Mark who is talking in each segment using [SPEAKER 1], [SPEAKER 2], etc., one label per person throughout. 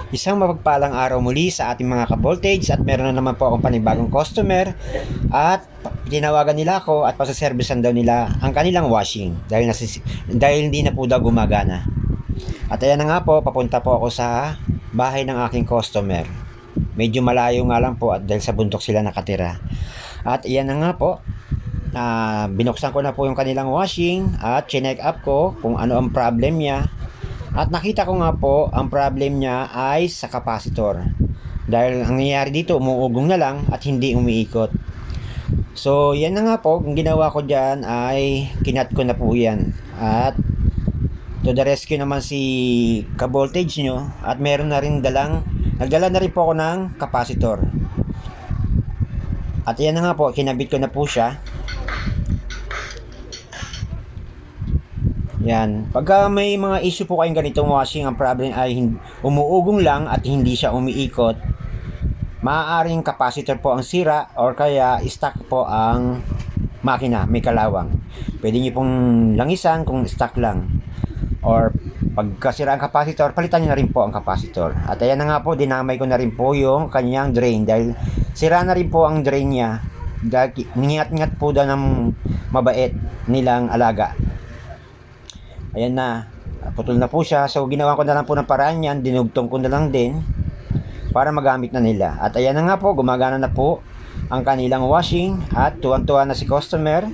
[SPEAKER 1] Isang mapagpalang araw muli sa ating mga ka-voltage at meron na naman po akong panibagong customer at tinawagan nila ako at pasaservisan daw nila ang kanilang washing dahil hindi na po daw gumagana. At ayan na nga po, papunta po ako sa bahay ng aking customer. Medyo malayo nga lang po at dahil sa bundok sila nakatira. At ayan na nga po, binuksan ko na po yung kanilang washing at chinek up ko kung ano ang problem niya. At nakita ko nga po, ang problem niya ay sa capacitor. Dahil ang nangyayari dito, umuugong na lang at hindi umiikot. So, yan na nga po, ang ginawa ko dyan ay kinat ko na po yan. At to the rescue naman si ka-voltage nyo. At meron na rin nagdala na rin po ako ng capacitor. At yan na nga po, kinabit ko na po siya. Yan. Pagka may mga issue po kayong ganitong washing, ang problem ay umuugong lang at hindi siya umiikot, maaaring capacitor po ang sira or kaya stuck po ang makina, may kalawang. Pwede nyo pong langisan kung stuck lang. Or pagkasira ang capacitor, palitan nyo na rin po ang capacitor. At ayan na nga po, dinamay ko na rin po yung kanyang drain dahil sira na rin po ang drain niya. Dahil ngingat-ngat po daw ng mabait nilang alaga. Ayan na, putol na po siya. So ginawa ko na lang po ng paraan yan, dinugtong ko na lang din para magamit na nila. At ayan na nga po, gumagana na po ang kanilang washing at tuwan-tuwa na si customer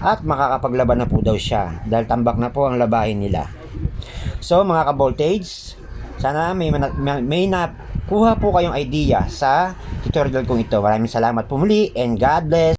[SPEAKER 1] at makakapaglaban na po daw siya dahil tambak na po ang labahin nila. So mga ka-voltage, sana may nakuha po kayong idea sa tutorial kong ito. Maraming salamat po muli and God bless.